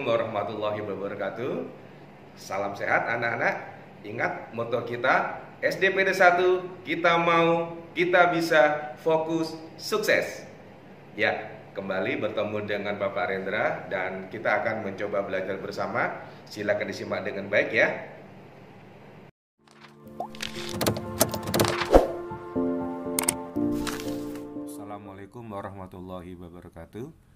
Assalamualaikum warahmatullahi wabarakatuh. Salam sehat anak-anak. Ingat moto kita SDPD 1, kita mau, kita bisa, fokus, sukses. Ya, kembali bertemu dengan Bapak Rendra dan kita akan mencoba belajar bersama. Silakan disimak dengan baik ya. Assalamualaikum warahmatullahi wabarakatuh.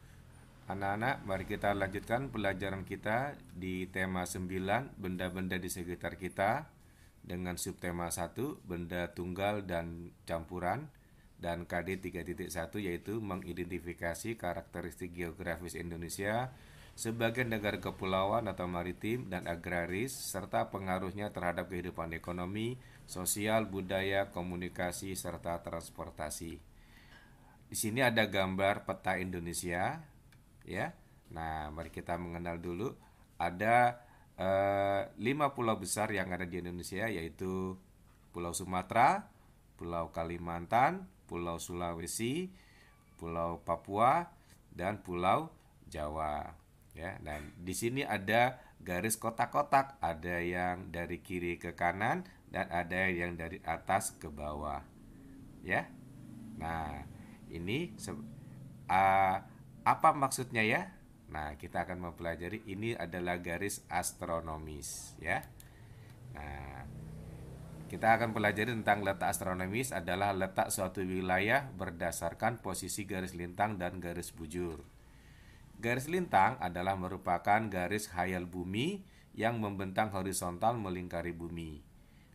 Anak-anak, mari kita lanjutkan pelajaran kita di tema 9, benda-benda di sekitar kita, dengan subtema 1, benda tunggal dan campuran, dan KD 3.1 yaitu mengidentifikasi karakteristik geografis Indonesia sebagai negara kepulauan atau maritim dan agraris, serta pengaruhnya terhadap kehidupan ekonomi, sosial, budaya, komunikasi, serta transportasi. Di sini ada gambar peta Indonesia, ya. Nah, mari kita mengenal dulu. Ada 5 pulau besar yang ada di Indonesia, yaitu Pulau Sumatera, Pulau Kalimantan, Pulau Sulawesi, Pulau Papua, dan Pulau Jawa. Ya, dan di sini ada garis kotak-kotak, ada yang dari kiri ke kanan dan ada yang dari atas ke bawah. Ya. Nah, ini apa maksudnya ya? Nah, kita akan mempelajari ini adalah garis astronomis ya. Nah, kita akan pelajari tentang letak astronomis adalah letak suatu wilayah berdasarkan posisi garis lintang dan garis bujur. Garis lintang adalah merupakan garis khayal bumi yang membentang horizontal melingkari bumi.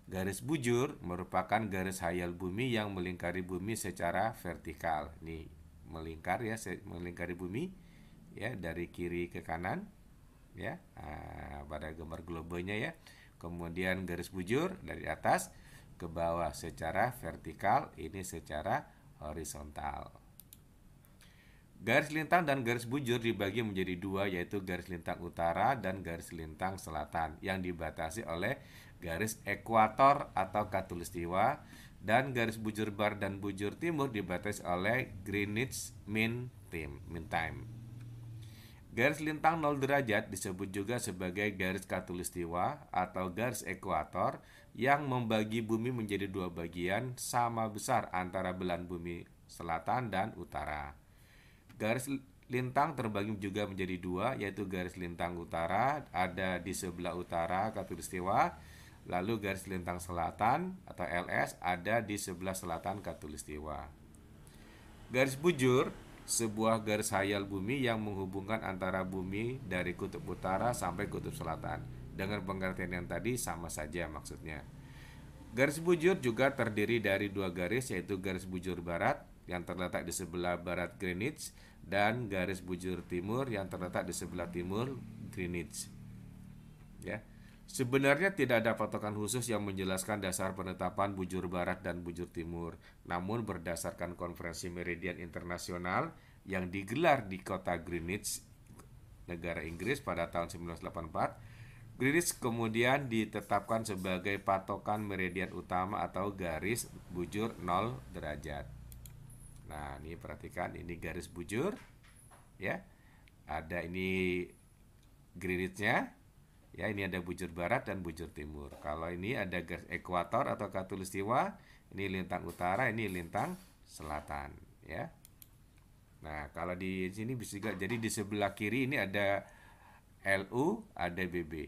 Garis bujur merupakan garis khayal bumi yang melingkari bumi secara vertikal. Nih, melingkar ya, melingkari bumi ya dari kiri ke kanan ya, pada gambar globenya ya. Kemudian garis bujur dari atas ke bawah secara vertikal, ini secara horizontal. Garis lintang dan garis bujur dibagi menjadi dua, yaitu garis lintang utara dan garis lintang selatan yang dibatasi oleh garis ekuator atau khatulistiwa, dan garis bujur barat dan bujur timur dibatasi oleh Greenwich Mean Time. Garis lintang 0 derajat disebut juga sebagai garis khatulistiwa atau garis ekuator yang membagi bumi menjadi dua bagian sama besar antara belahan bumi selatan dan utara. Garis lintang terbagi juga menjadi dua, yaitu garis lintang utara ada di sebelah utara khatulistiwa, lalu garis lintang selatan atau LS ada di sebelah selatan khatulistiwa. Garis bujur, sebuah garis khayal bumi yang menghubungkan antara bumi dari kutub utara sampai kutub selatan. Dengan pengertian yang tadi sama saja maksudnya. Garis bujur juga terdiri dari dua garis, yaitu garis bujur barat yang terletak di sebelah barat Greenwich dan garis bujur timur yang terletak di sebelah timur Greenwich. Ya. Sebenarnya tidak ada patokan khusus yang menjelaskan dasar penetapan bujur barat dan bujur timur. Namun berdasarkan konferensi meridian internasional yang digelar di kota Greenwich, negara Inggris pada tahun 1984, Greenwich kemudian ditetapkan sebagai patokan meridian utama atau garis bujur 0 derajat. Nah, ini perhatikan, ini garis bujur ya. Ada ini Greenwich-nya. Ya, ini ada bujur barat dan bujur timur. Kalau ini ada garis ekuator atau khatulistiwa, ini lintang utara, ini lintang selatan, ya. Nah, kalau di sini bisa juga, jadi di sebelah kiri ini ada LU, ada BB.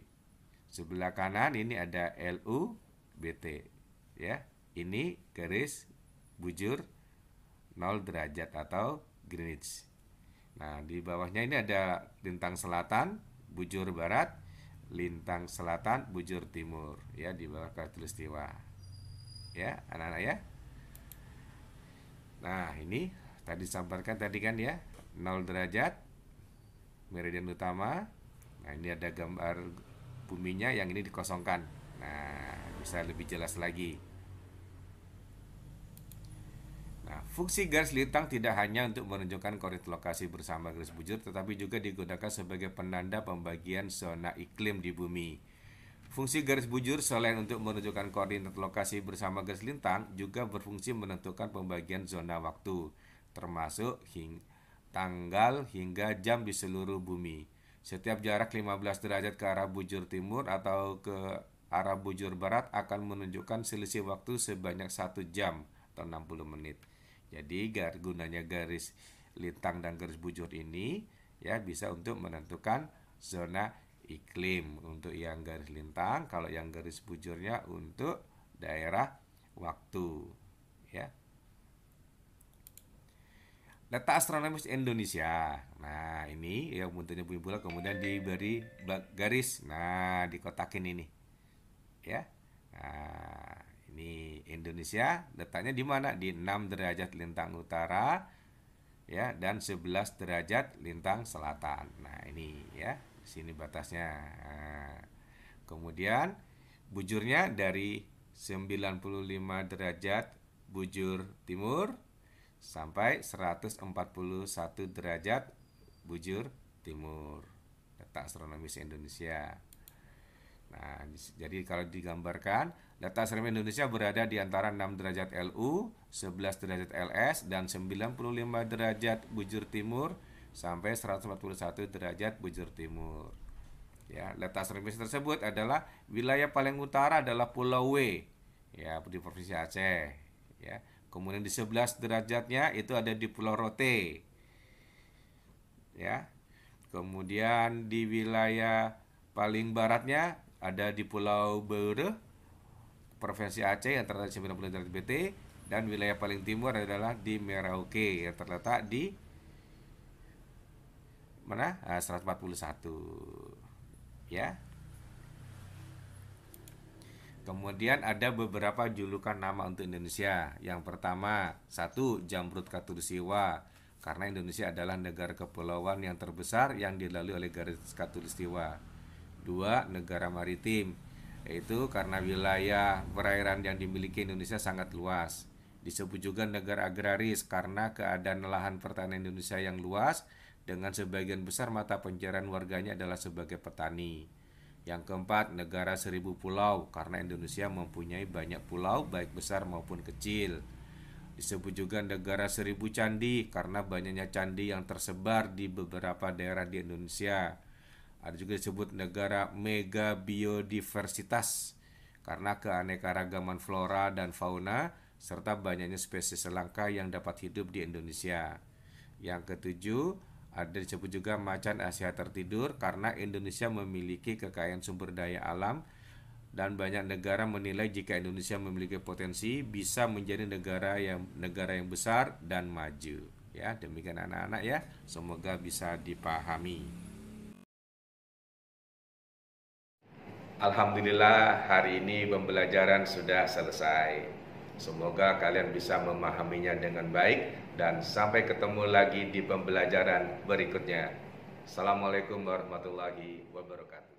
Sebelah kanan ini ada LU, BT, ya. Ini garis bujur 0 derajat atau Greenwich. Nah, di bawahnya ini ada lintang selatan, bujur barat, lintang selatan, bujur timur ya, di bawah khatulistiwa ya anak-anak ya. Nah, ini tadi disampaikan tadi kan ya, 0 derajat meridian utama. Nah, ini ada gambar buminya yang ini dikosongkan. Nah, bisa lebih jelas lagi. Nah, fungsi garis lintang tidak hanya untuk menunjukkan koordinat lokasi bersama garis bujur, tetapi juga digunakan sebagai penanda pembagian zona iklim di bumi. Fungsi garis bujur selain untuk menunjukkan koordinat lokasi bersama garis lintang, juga berfungsi menentukan pembagian zona waktu, termasuk tanggal hingga jam di seluruh bumi. Setiap jarak 15 derajat ke arah bujur timur atau ke arah bujur barat akan menunjukkan selisih waktu sebanyak 1 jam atau 60 menit. Jadi gunanya garis lintang dan garis bujur ini ya bisa untuk menentukan zona iklim untuk yang garis lintang, kalau yang garis bujurnya untuk daerah waktu ya. Letak astronomis Indonesia. Nah, ini yang bentuknya bumi bulat kemudian diberi garis. Nah, dikotakin ini. Ya. Nah, ini Indonesia letaknya di mana? Di 6 derajat lintang utara ya dan 11 derajat lintang selatan. Nah, ini ya. Di sini batasnya. Nah, kemudian bujurnya dari 95 derajat bujur timur sampai 141 derajat bujur timur. Letak astronomis Indonesia. Nah, jadi kalau digambarkan, letak astronomis Indonesia berada di antara 6 derajat LU, 11 derajat LS, dan 95 derajat bujur timur sampai 141 derajat bujur timur. Ya, letak astronomis tersebut adalah wilayah paling utara adalah Pulau W, ya di Provinsi Aceh. Ya, kemudian di 11 derajatnya itu ada di Pulau Rote. Ya. Kemudian di wilayah paling baratnya ada di Pulau Beude, Provinsi Aceh yang terletak di 90 derajat BT, dan wilayah paling timur adalah di Merauke yang terletak di mana? 141. Ya. Kemudian ada beberapa julukan nama untuk Indonesia. Yang pertama, 1. Jamrut Khatulistiwa, karena Indonesia adalah negara kepulauan yang terbesar yang dilalui oleh garis Khatulistiwa. 2. Negara maritim, yaitu karena wilayah perairan yang dimiliki Indonesia sangat luas. Disebut juga negara agraris karena keadaan lahan pertanian Indonesia yang luas dengan sebagian besar mata pencarian warganya adalah sebagai petani. Yang keempat, negara 1000 pulau karena Indonesia mempunyai banyak pulau baik besar maupun kecil. Disebut juga negara 1000 candi karena banyaknya candi yang tersebar di beberapa daerah di Indonesia. Ada juga disebut negara mega biodiversitas karena keanekaragaman flora dan fauna serta banyaknya spesies langka yang dapat hidup di Indonesia. Yang ketujuh, ada disebut juga macan Asia tertidur karena Indonesia memiliki kekayaan sumber daya alam dan banyak negara menilai jika Indonesia memiliki potensi bisa menjadi negara yang besar dan maju. Ya, demikian anak-anak ya. Semoga bisa dipahami. Alhamdulillah hari ini pembelajaran sudah selesai. Semoga kalian bisa memahaminya dengan baik dan sampai ketemu lagi di pembelajaran berikutnya. Assalamualaikum warahmatullahi wabarakatuh.